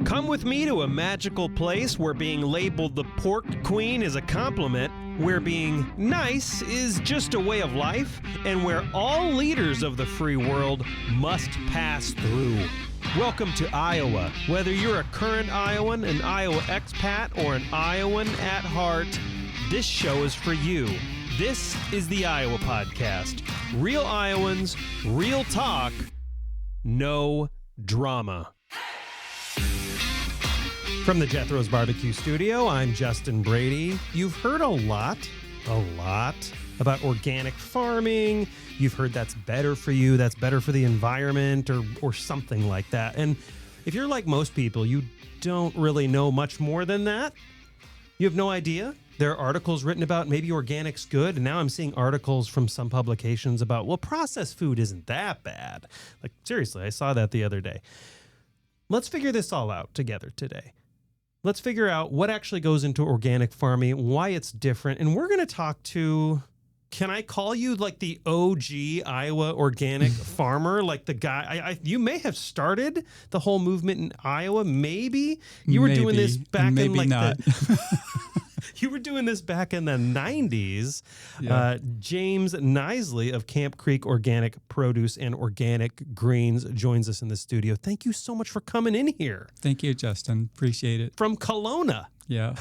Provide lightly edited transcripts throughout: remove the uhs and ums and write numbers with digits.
Come with me to a magical place where being labeled the pork queen is a compliment, where being nice is just a way of life, and where all leaders of the free world must pass through. Welcome to Iowa. Whether you're a current Iowan, an Iowa expat, or an Iowan at heart, this show is for you. This is the Iowa Podcast. Real Iowans, real talk, no drama. From the Jethro's Barbecue Studio, I'm Justin Brady. You've heard a lot about organic farming. You've heard that's better for you, that's better for the environment, or something like that. And if you're like most people, you don't really know much more than that. You have no idea. There are articles written about maybe organic's good, and now I'm seeing articles from some publications about, well, processed food isn't that bad. Like, seriously, I saw that the other day. Let's figure this all out together today. Let's figure out what actually goes into organic farming, why it's different, and we're going to talk to, can I call you like the OG Iowa organic farmer? Like the guy, you may have started the whole movement in Iowa, maybe? You were doing this back in like you were doing this back in the 90s. Yeah. James Nisley of Camp Creek Organic Produce and Organic Greens joins us in the studio. Thank you so much for coming in here. Thank you, Justin. Appreciate it. From Kelowna. Yeah.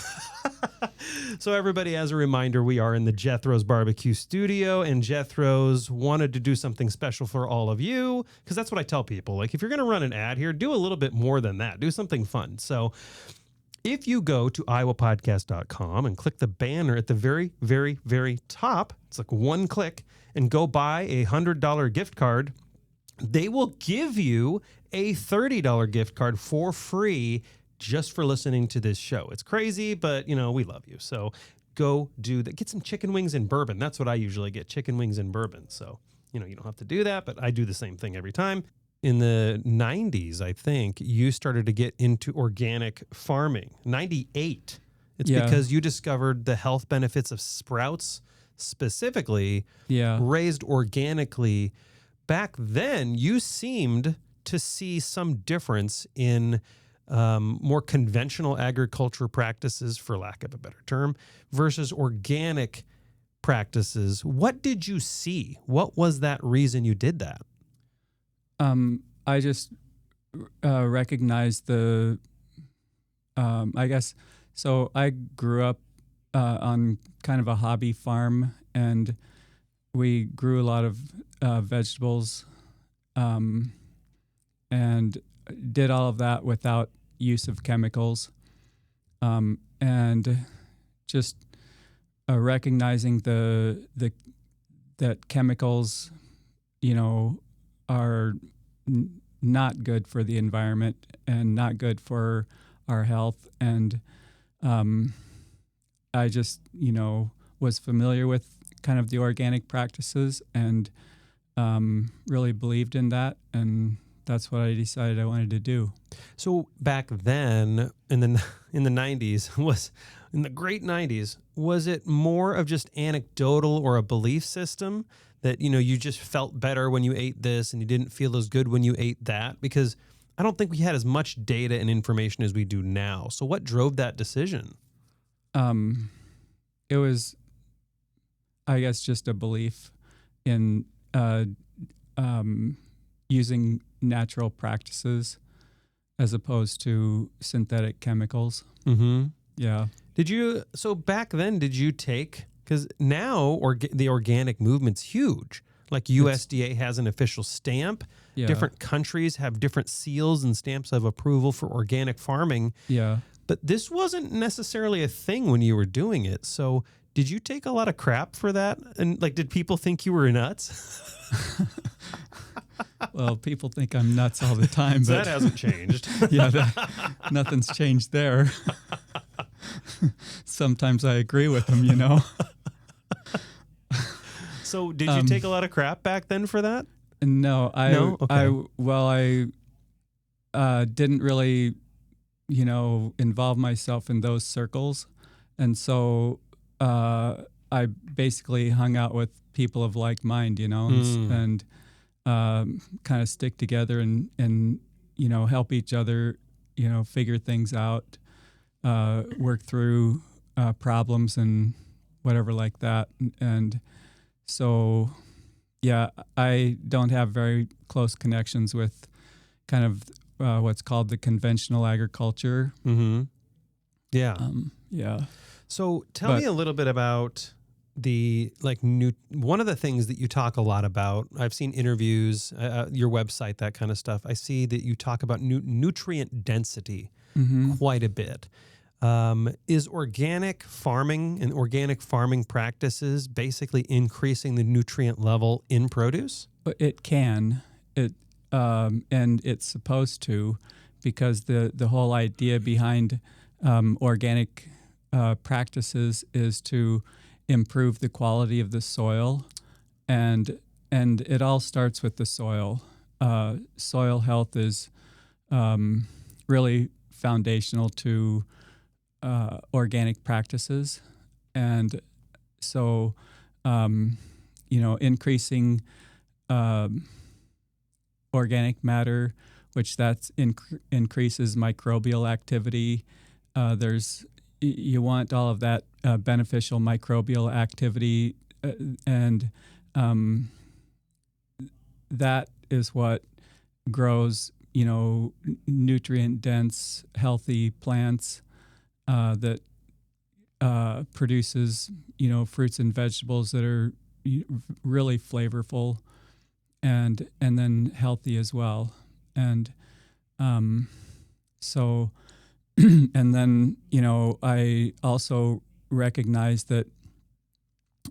So everybody, as a reminder, we are in the Jethro's Barbecue Studio, and Jethro's wanted to do something special for all of you, because that's what I tell people. Like, if you're going to run an ad here, do a little bit more than that. Do something fun. So if you go to iowapodcast.com and click the banner at the very, very, very top, it's like one click, and go buy a $100 gift card, they will give you a $30 gift card for free just for listening to this show. It's crazy, but, you know, we love you. So go do that. Get some chicken wings and bourbon. That's what I usually get, chicken wings and bourbon. So, you know, you don't have to do that, but I do the same thing every time. In the 90s, I think, you started to get into organic farming. 98. It's because you discovered the health benefits of sprouts, specifically raised organically. Back then, you seemed to see some difference in more conventional agriculture practices, for lack of a better term, versus organic practices. What did you see? What was that reason you did that? I just recognized I guess, so I grew up on kind of a hobby farm, and we grew a lot of vegetables and did all of that without use of chemicals. And just recognizing that chemicals, you know, are not good for the environment and not good for our health. And I just, you know, was familiar with kind of the organic practices and really believed in that. And that's what I decided I wanted to do. So back then in the 90s, in the great 90s, was it more of just anecdotal or a belief system that, you know, you just felt better when you ate this and you didn't feel as good when you ate that? Because I don't think we had as much data and information as we do now. So what drove that decision? It was, I guess, just a belief in using natural practices as opposed to synthetic chemicals. Mm-hmm. Yeah. So back then, did you take, because now the organic movement's huge. Like USDA has an official stamp. Yeah. Different countries have different seals and stamps of approval for organic farming. Yeah. But this wasn't necessarily a thing when you were doing it. So did you take a lot of crap for that? And like, did people think you were nuts? Well, people think I'm nuts all the time. So but that hasn't changed. Yeah, nothing's changed there. Sometimes I agree with them, you know. So did you take a lot of crap back then for that? No, I didn't really, you know, involve myself in those circles. And so I basically hung out with people of like mind, you know, and kind of stick together and, you know, help each other figure things out, work through problems and whatever like that. And so, yeah, I don't have very close connections with kind of what's called the conventional agriculture. Mm-hmm. Yeah. Yeah. So tell me a little bit about one of the things that you talk a lot about. I've seen interviews, your website, that kind of stuff. I see that you talk about nutrient density quite a bit. Is organic farming and organic farming practices basically increasing the nutrient level in produce? It can. And it's supposed to, because the whole idea behind organic practices is to improve the quality of the soil, and it all starts with the soil. Soil health is really foundational to organic practices, and so increasing organic matter, which increases microbial activity. You want all of that beneficial microbial activity, and that is what grows, nutrient dense, healthy plants that produces, fruits and vegetables that are really flavorful and then healthy as well. And so, and then, I also recognize that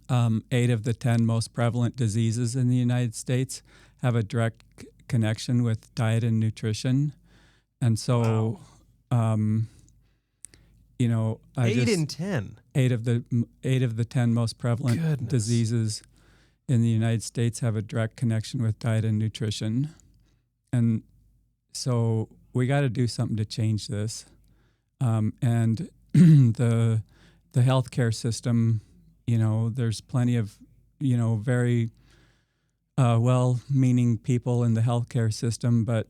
8 of the 10 most prevalent diseases in the United States have a direct connection with diet and nutrition. And so, wow. 8 in 10. 8 of the 10 most prevalent diseases in the United States have a direct connection with diet and nutrition. And so we got to do something to change this. And the healthcare system, there's plenty of, very well-meaning people in the healthcare system, but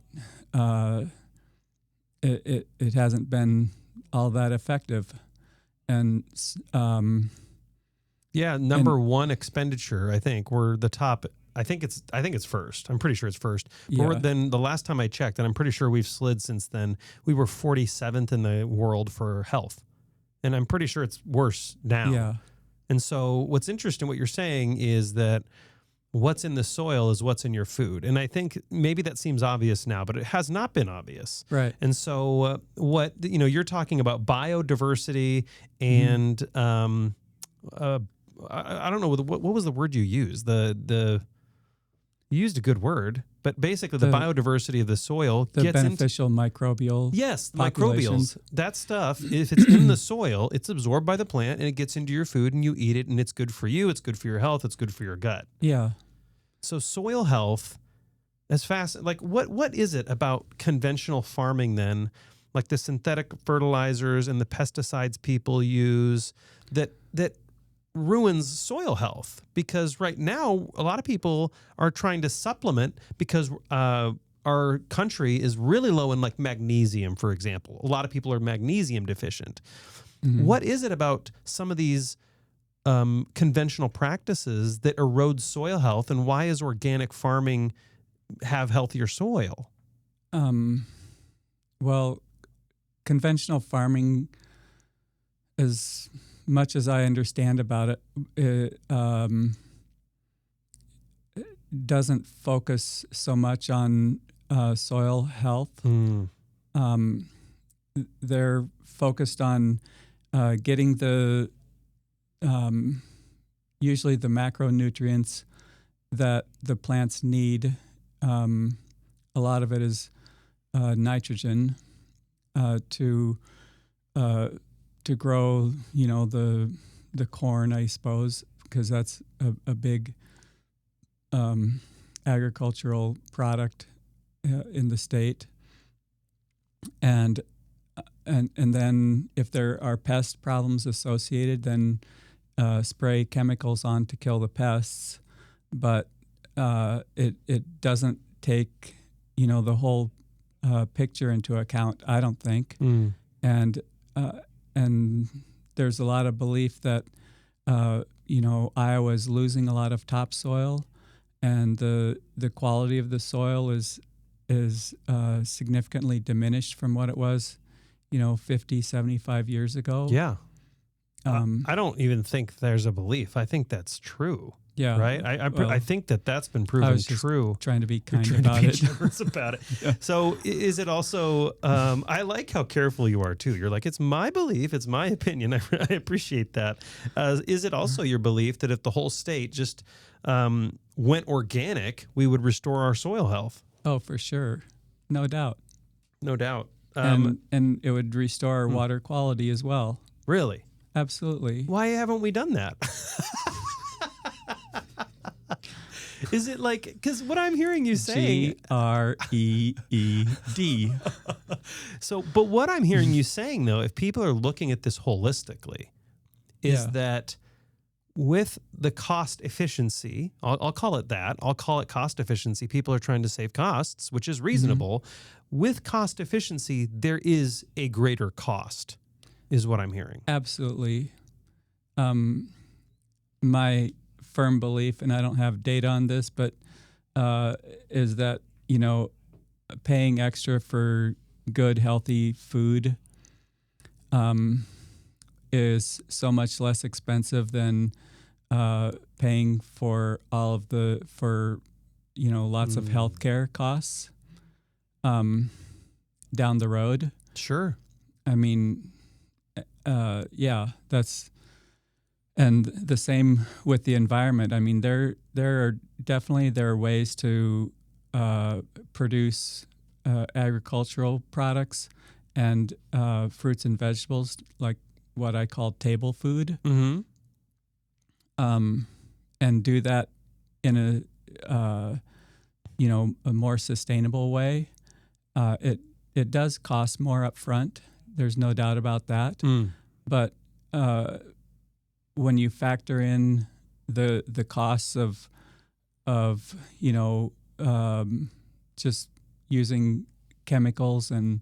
it hasn't been all that effective. And number one expenditure, I think we're the top. I think it's first. I'm pretty sure it's first. But then the last time I checked, and I'm pretty sure we've slid since then, we were 47th in the world for health. And I'm pretty sure it's worse now. Yeah. And so what's interesting, what you're saying is that what's in the soil is what's in your food. And I think maybe that seems obvious now, but it has not been obvious. Right. And so you're talking about biodiversity and I don't know, what was the word you used? You used a good word, but basically the biodiversity of the soil gets beneficial microbial. Yes, microbials. That stuff, if it's in the soil, it's absorbed by the plant and it gets into your food and you eat it and it's good for you, it's good for your health, it's good for your gut. Yeah. So soil health, as fast, like what is it about conventional farming then, like the synthetic fertilizers and the pesticides people use that ruins soil health? Because right now a lot of people are trying to supplement because our country is really low in like magnesium, for example. A lot of people are magnesium deficient. Mm-hmm. What is it about some of these conventional practices that erode soil health, and why is organic farming have healthier soil? Well, conventional farming, as much as I understand about it, doesn't focus so much on soil health. They're focused on getting the usually the macronutrients that the plants need. A lot of it is nitrogen to grow, the corn, I suppose, because that's a big agricultural product in the state. And then if there are pest problems associated, then spray chemicals on to kill the pests. But it doesn't take, the whole picture into account, I don't think. Mm. And there's a lot of belief that Iowa's losing a lot of topsoil, and the quality of the soil is significantly diminished from what it was 50, 75 years ago. Yeah. I don't even think there's a belief. I think that's true. Yeah. Right. I think that's been proven I was just true. Trying to be kind You're trying about to be it. generous about it. Yeah. So is it also? I like how careful you are too. You're like, it's my belief, it's my opinion. I appreciate that. Is it also your belief that if the whole state just went organic, we would restore our soil health? Oh, for sure, no doubt. No doubt. And it would restore water quality as well. Really? Absolutely. Why haven't we done that? Is it like, because what I'm hearing you saying, GREED. So, but what I'm hearing you saying though, if people are looking at this holistically, is that with the cost efficiency, I'll call it that. I'll call it cost efficiency. People are trying to save costs, which is reasonable. Mm-hmm. With cost efficiency, there is a greater cost, is what I'm hearing. Absolutely. My firm belief, and I don't have data on this, but is that, paying extra for good, healthy food is so much less expensive than paying for lots of healthcare costs down the road. Sure. I mean, that's, and the same with the environment. I mean, there are ways to produce agricultural products and fruits and vegetables, like what I call table food, mm-hmm. And do that in a more sustainable way. It does cost more up front. There's no doubt about that. But when you factor in the costs of just using chemicals and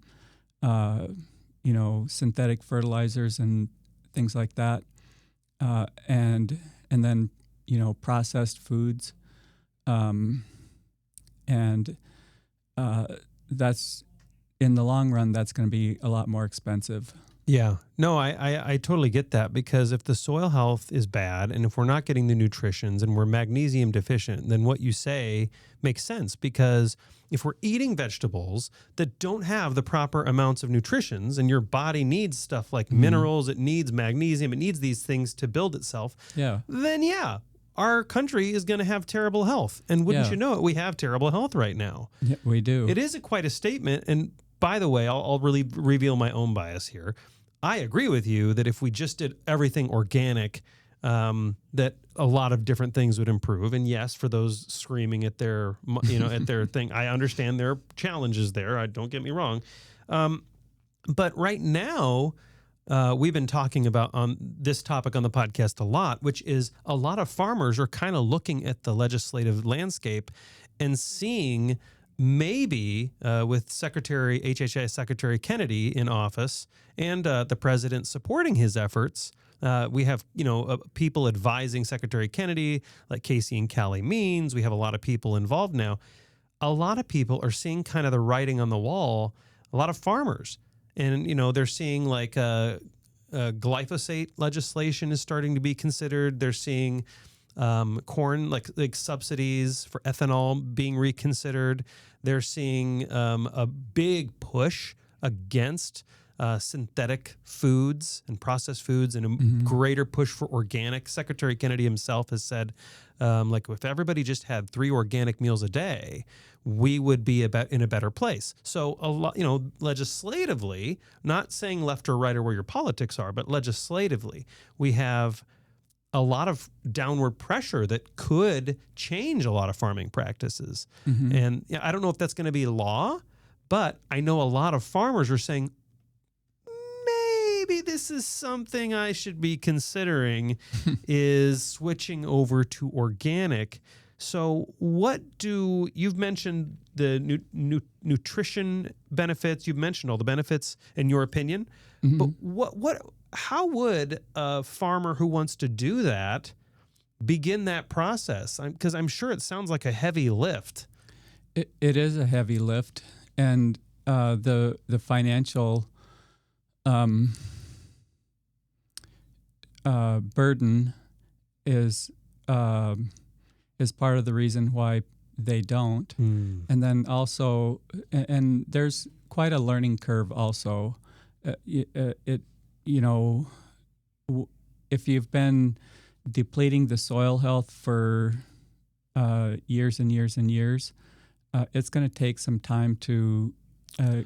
synthetic fertilizers and things like that, and then processed foods, and that's, in the long run, that's going to be a lot more expensive. Yeah. No, I totally get that, because if the soil health is bad and if we're not getting the nutritions and we're magnesium deficient, then what you say makes sense, because if we're eating vegetables that don't have the proper amounts of nutritions, and your body needs stuff like minerals, it needs magnesium, it needs these things to build itself, then our country is going to have terrible health. And wouldn't you know it, we have terrible health right now. Yeah, we do. It is quite a statement. And by the way, I'll really reveal my own bias here. I agree with you that if we just did everything organic, that a lot of different things would improve. And yes, for those screaming at their, at their thing, I understand there are challenges there. Don't get me wrong. But right now, we've been talking about on this topic on the podcast a lot, which is a lot of farmers are kind of looking at the legislative landscape and seeing maybe with HHS Secretary Kennedy in office and the president supporting his efforts, we have people advising Secretary Kennedy, like Casey and Callie Means. We have a lot of people involved now. A lot of people are seeing kind of the writing on the wall. A lot of farmers, and they're seeing like glyphosate legislation is starting to be considered. They're seeing corn like subsidies for ethanol being reconsidered. They're seeing a big push against synthetic foods and processed foods, and a greater push for organic. Secretary Kennedy himself has said, if everybody just had 3 organic meals a day, we would be in a better place. So a lot, legislatively, not saying left or right or where your politics are, but legislatively, we have a lot of downward pressure that could change a lot of farming practices. And I don't know if that's going to be law, but I know a lot of farmers are saying, maybe this is something I should be considering, is switching over to organic So you've mentioned the nutrition benefits, you've mentioned all the benefits in your opinion, but how would a farmer who wants to do that begin that process? Because I'm sure it sounds like a heavy lift. It is a heavy lift, and the financial burden is part of the reason why they don't. And then also, and there's quite a learning curve also. If you've been depleting the soil health for years and years and years, it's going to take some time to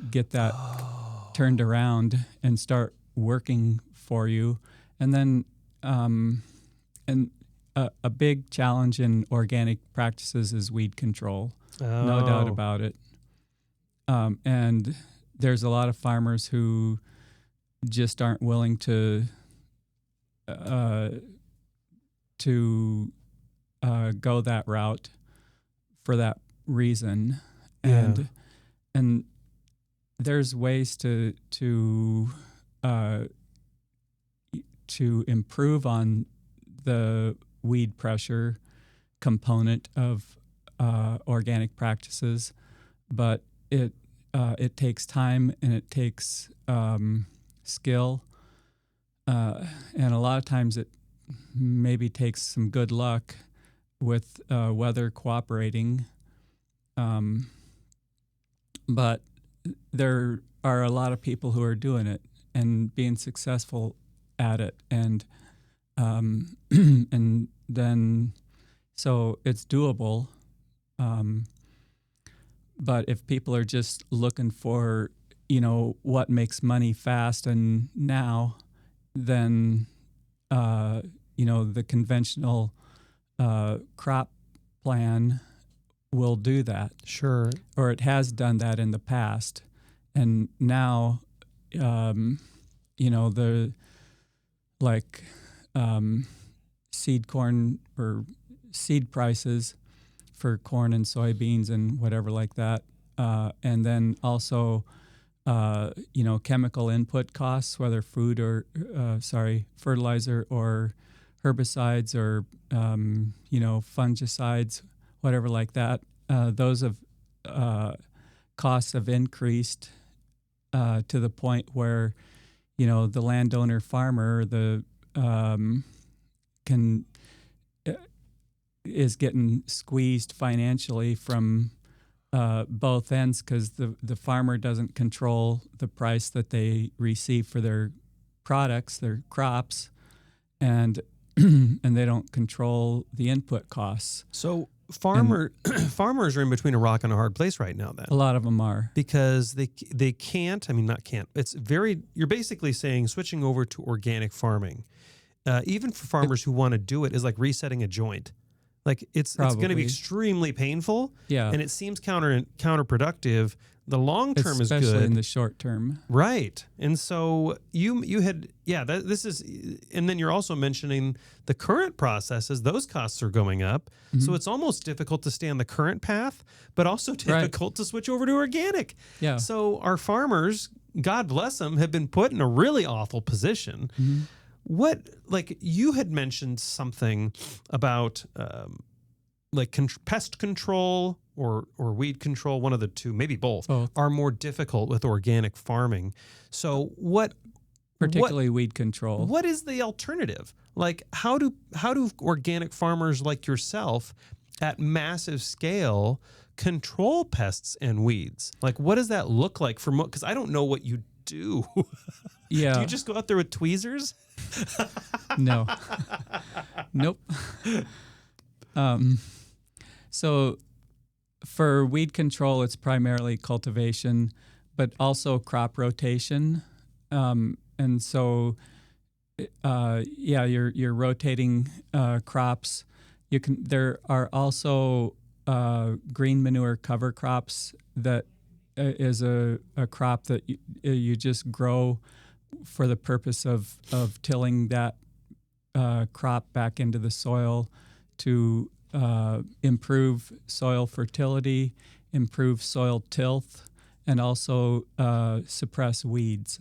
get that turned around and start working for you. And then, a big challenge in organic practices is weed control. No doubt about it. And there's a lot of farmers who just aren't willing to go that route for that reason. And there's ways to improve on the weed pressure component of organic practices, but it takes time and it takes skill, and a lot of times it maybe takes some good luck with weather cooperating. But there are a lot of people who are doing it and being successful at it, and and then so it's doable. But if people are just looking for, what makes money fast and now, then the conventional crop plan will do that. Sure. Or it has done that in the past. And now, seed corn or seed prices for corn and soybeans and whatever like that. And then also, chemical input costs, whether fertilizer or herbicides or, fungicides, whatever like that. Those costs have increased to the point where, the landowner farmer, is getting squeezed financially from both ends, because the farmer doesn't control the price that they receive for their products, their crops, and and they don't control the input costs. So farmers are in between a rock and a hard place right now then. A lot of them are. Because they can't, it's you're basically saying switching over to organic farming, even for farmers who want to do it, is like resetting a joint. Like it's going to be extremely painful. Yeah. And it seems counterproductive. The long term is good. Especially in the short term. Right. And so you had, this is, and then you're also mentioning the current processes, those costs are going up. Mm-hmm. So it's almost difficult to stay on the current path, but also difficult to switch over to organic. Yeah. So our farmers, God bless them, have been put in a really awful position. Mm-hmm. You had mentioned something about pest control or weed control, one of the two, maybe both, are more difficult with organic farming. So particularly weed control. What is the alternative? Like how do organic farmers like yourself at massive scale control pests and weeds? Like what does that look like for because I don't know what you do. Yeah. Do you just go out there with tweezers? No. Nope. So for weed control, it's primarily cultivation, but also crop rotation. And so, you're rotating crops. There are also green manure cover crops that is a crop that you just grow for the purpose of tilling that crop back into the soil to improve soil fertility, improve soil tilth, and also suppress weeds.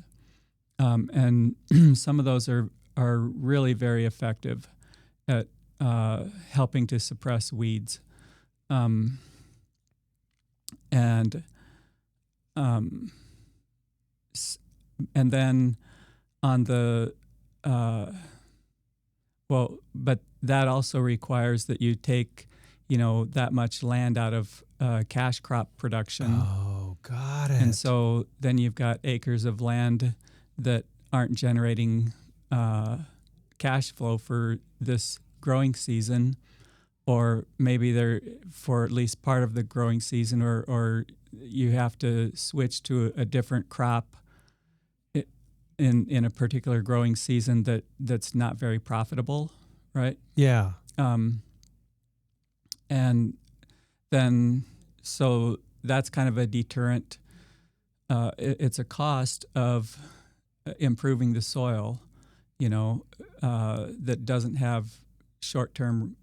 And some of those are really very effective at helping to suppress weeds. And then on the but that also requires that you take, that much land out of cash crop production. Oh, got it. And so then you've got acres of land that aren't generating cash flow for this growing season, or maybe they're for at least part of the growing season, or you have to switch to a different crop in a particular growing season that's not very profitable, right? Yeah. And then, so that's kind of a deterrent. It's a cost of improving the soil, that doesn't have short-term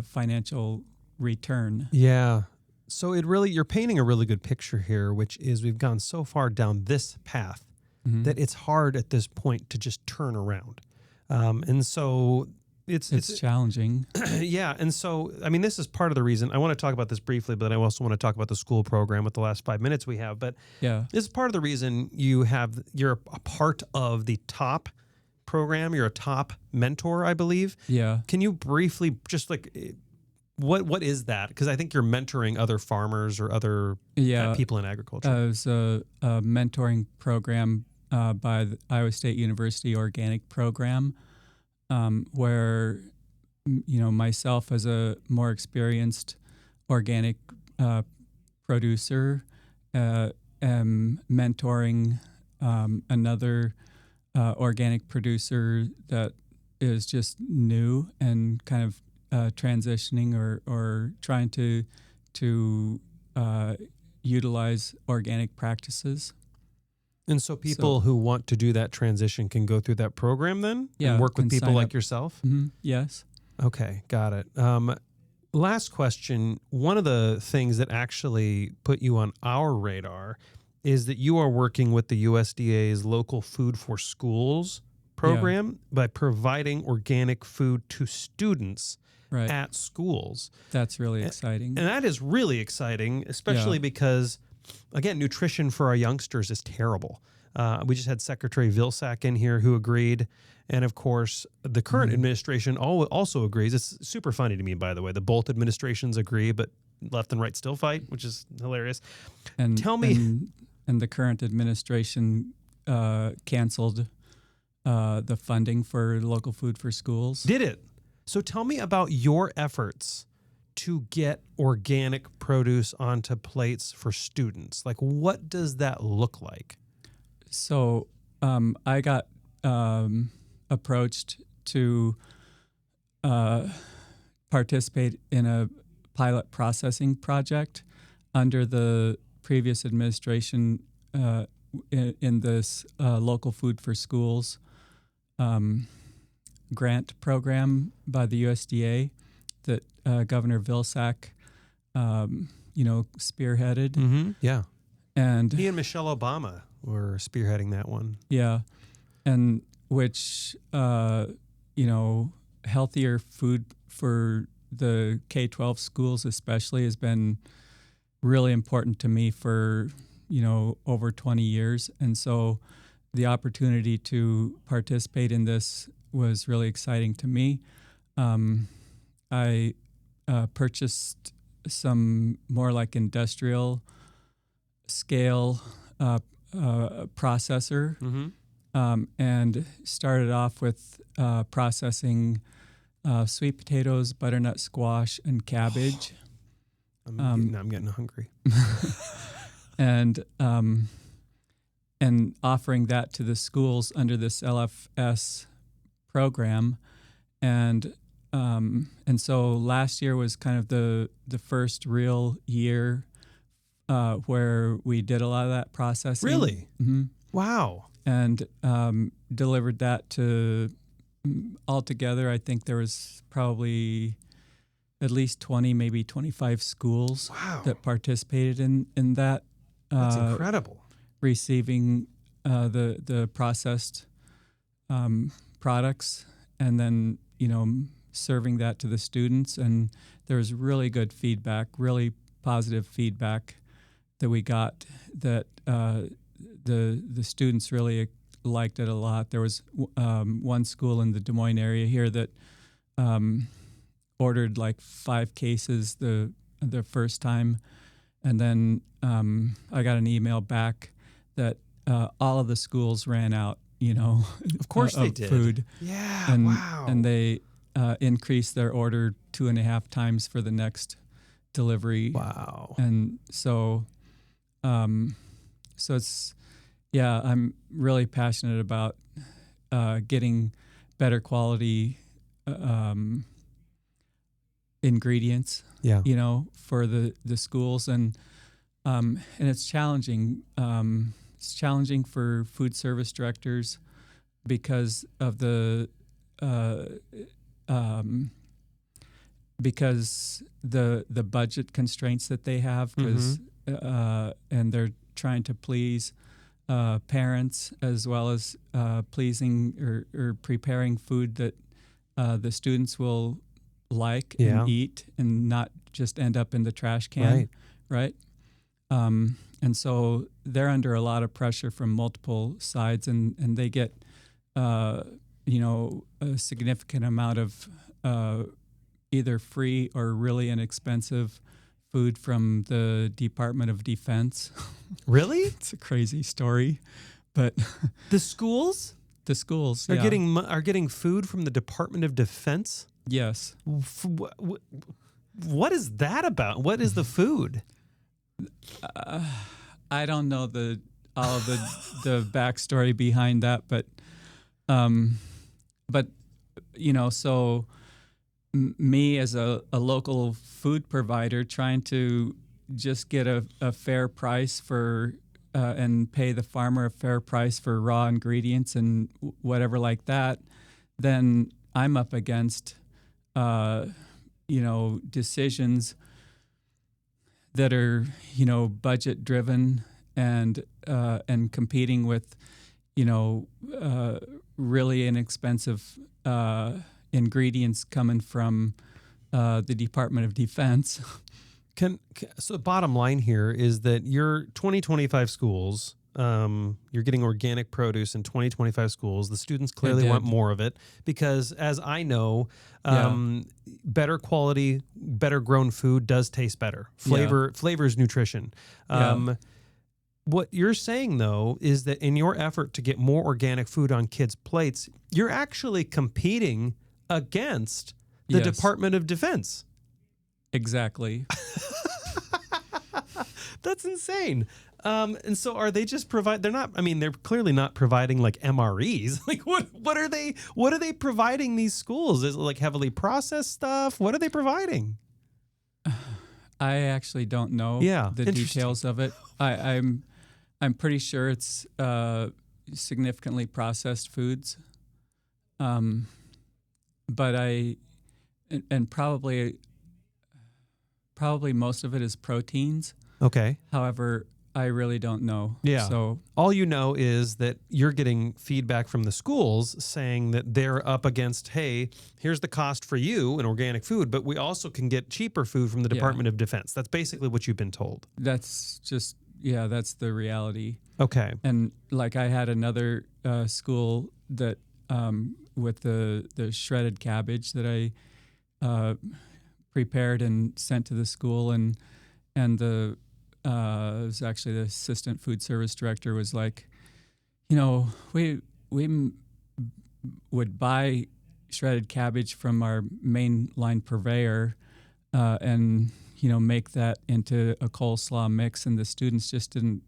financial return. Yeah. So you're painting a really good picture here, which is we've gone so far down this path that it's hard at this point to just turn around. And so it's challenging. Yeah. And so, this is part of the reason I want to talk about this briefly, but I also want to talk about the school program with the last 5 minutes we have. But yeah, this is part of the reason you're a part of the top program. You're a top mentor, I believe. Yeah. Can you briefly just what is that? Because I think you're mentoring other farmers or other people in agriculture. It was a mentoring program by the Iowa State University Organic Program, where myself as a more experienced organic producer am mentoring another organic producer that is just new and kind of transitioning or trying to utilize organic practices. And so people who want to do that transition can go through that program then? Yeah. And work with people like yourself? Mm-hmm. Yes. Okay, got it. Last question. One of the things that actually put you on our radar is that you are working with the USDA's Local Food for Schools program by providing organic food to students at schools. That's really exciting. And that is really exciting, especially because, again, nutrition for our youngsters is terrible. We just had Secretary Vilsack in here who agreed. And, of course, the current administration also agrees. It's super funny to me, by the way. The both administrations agree, but left and right still fight, which is hilarious. And tell me... And the current administration canceled the funding for Local Food for Schools. Did it? So tell me about your efforts to get organic produce onto plates for students. Like, what does that look like? So I got approached to participate in a pilot processing project under the previous administration in this Local Food for Schools grant program by the USDA that Governor Vilsack, spearheaded. Mm-hmm. Yeah. And he and Michelle Obama were spearheading that one. Yeah. And which, healthier food for the K-12 schools especially has been really important to me for, over 20 years. And so the opportunity to participate in this was really exciting to me. I purchased some more like industrial scale processor, and started off with processing sweet potatoes, butternut squash, and cabbage. I'm getting hungry. And offering that to the schools under this LFS program, and so last year was kind of the first real year where we did a lot of that processing. Really? Mm-hmm. Wow. And delivered that to altogether. I think there was probably at least 20, maybe 25 schools Wow. that participated in that. That's incredible. Receiving the processed products, and then serving that to the students. And there was really good feedback, really positive feedback that we got, that the students really liked it a lot. There was one school in the Des Moines area here that ordered like 5 cases the first time, and then I got an email back that all of the schools ran out, Of course they did. Food. Yeah, and, wow. And they increased their order 2.5 times for the next delivery. Wow. And so, it's, I'm really passionate about getting better quality ingredients, for the schools, and it's challenging. It's challenging for food service directors because of because the budget constraints that they have, because and they're trying to please parents, as well as pleasing or preparing food that the students will like and eat, and not just end up in the trash can, right? And so they're under a lot of pressure from multiple sides, and they get a significant amount of either free or really inexpensive food from the Department of Defense. Really? It's a crazy story, but the schools are getting food from the Department of Defense. Yes. What is that about? What is the food? I don't know all of the backstory behind that, but so me as a local food provider, trying to just get a fair price for and pay the farmer a fair price for raw ingredients and whatever like that, then I'm up against decisions that are budget driven, and competing with really inexpensive ingredients coming from the Department of Defense. So the bottom line here is that your 2025 schools, you're getting organic produce in 2025 schools. The students clearly want more of it because, as I know, better quality, better grown food does taste better. Flavor is nutrition. What you're saying, though, is that in your effort to get more organic food on kids' plates, you're actually competing against the Department of Defense. Exactly. That's insane. And so are they just they're clearly not providing like MREs. Like what are they providing these schools? Is it like heavily processed stuff? What are they providing? I actually don't know the details of it. I'm pretty sure it's significantly processed foods. But probably most of it is proteins. Okay. However, I really don't know. Yeah. So all you know is that you're getting feedback from the schools saying that they're up against, hey, here's the cost for you in organic food, but we also can get cheaper food from the Department of Defense. That's basically what you've been told. That's just, that's the reality. Okay. And like I had another school that with the shredded cabbage that I prepared and sent to the school, and the it was actually the assistant food service director was like, we would buy shredded cabbage from our main line purveyor and make that into a coleslaw mix, and the students just didn't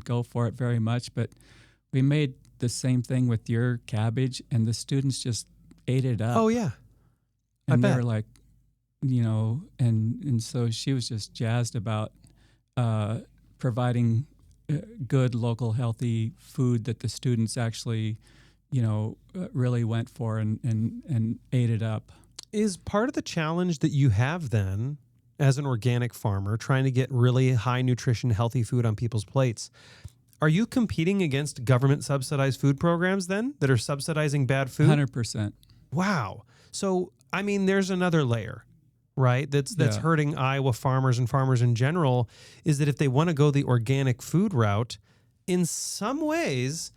go for it very much. But we made the same thing with your cabbage, and the students just ate it up. Oh yeah, and they were like, and so she was just jazzed about providing good local healthy food that the students actually really went for and ate it up. Is part of the challenge that you have then as an organic farmer trying to get really high nutrition, healthy food on people's plates? Are you competing against government subsidized food programs then that are subsidizing bad food? 100%. Wow. So, I mean, there's another layer, right? That's hurting Iowa farmers and farmers in general, is that if they want to go the organic food route, in some ways,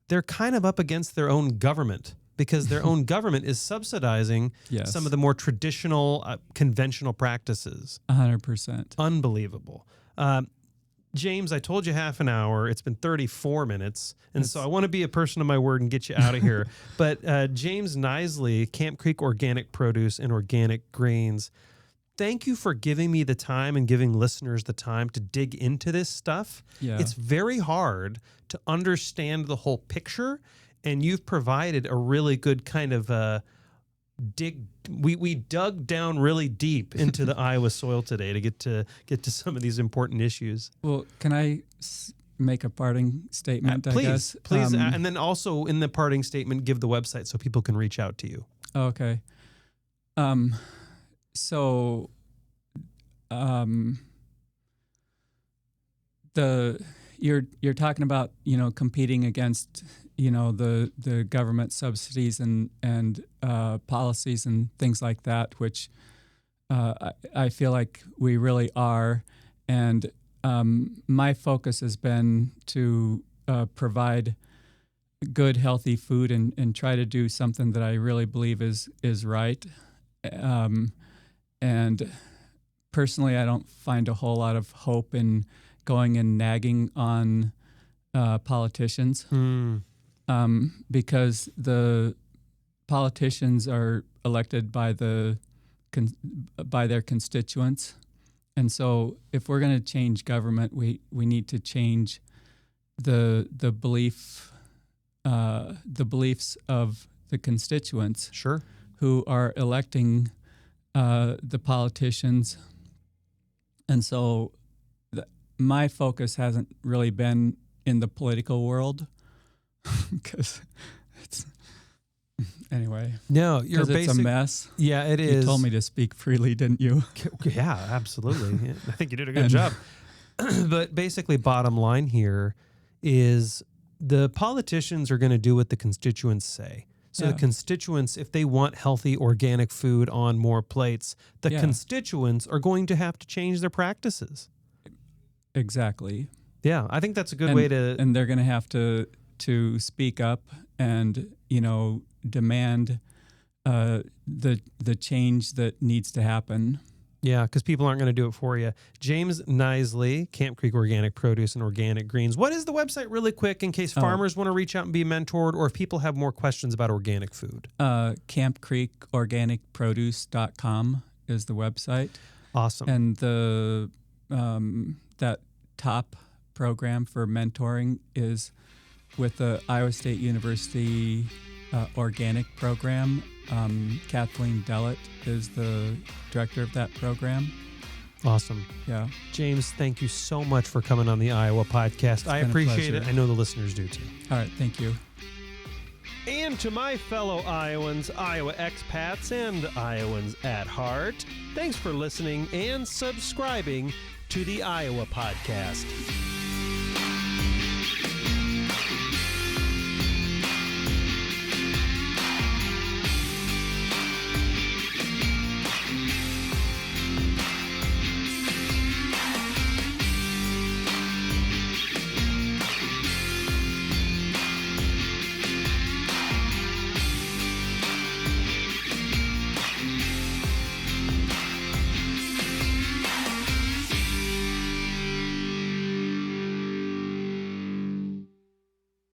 they're kind of up against their own government because their own government is subsidizing some of the more traditional, conventional practices. 100%. Unbelievable. James, I told you half an hour. It's been 34 minutes. And so I want to be a person of my word and get you out of here. But James Nisley, Camp Creek Organic Produce and Organic Grains, thank you for giving me the time and giving listeners the time to dig into this stuff. Yeah. It's very hard to understand the whole picture. And you've provided a really good kind of we dug down really deep into the Iowa soil today to get to some of these important issues. Well, can I make a parting statement? Please, and then also in the parting statement, give the website so people can reach out to you. Okay. You're talking about competing against the government subsidies and policies and things like that, which I feel like we really are. And my focus has been to provide good, healthy food and try to do something that I really believe is right. And personally, I don't find a whole lot of hope in going and nagging on politicians. Because the politicians are elected by their constituents, and so if we're going to change government, we need to change the beliefs of the constituents. Sure. Who are electing the politicians, and so my focus hasn't really been in the political world. Because it's anyway. No, it's a mess. Yeah, it is. You told me to speak freely, didn't you? Yeah, absolutely. I think you did a good job. But basically, bottom line here is the politicians are going to do what the constituents say. So the constituents, if they want healthy organic food on more plates, the constituents are going to have to change their practices. Exactly. Yeah, I think that's a good way to. And they're going to have to speak up and demand the change that needs to happen. Yeah, because people aren't going to do it for you. James Nisley, Camp Creek Organic Produce and Organic Greens. What is the website really quick in case farmers want to reach out and be mentored, or if people have more questions about organic food? CampCreekOrganicProduce.com is the website. Awesome. And the that top program for mentoring is with the Iowa State University organic program. Kathleen Dellett is the director of that program. Awesome. Yeah. James, thank you so much for coming on the Iowa podcast. I appreciate it. I know the listeners do too. All right. Thank you. And to my fellow Iowans, Iowa expats, and Iowans at heart, thanks for listening and subscribing to the Iowa podcast.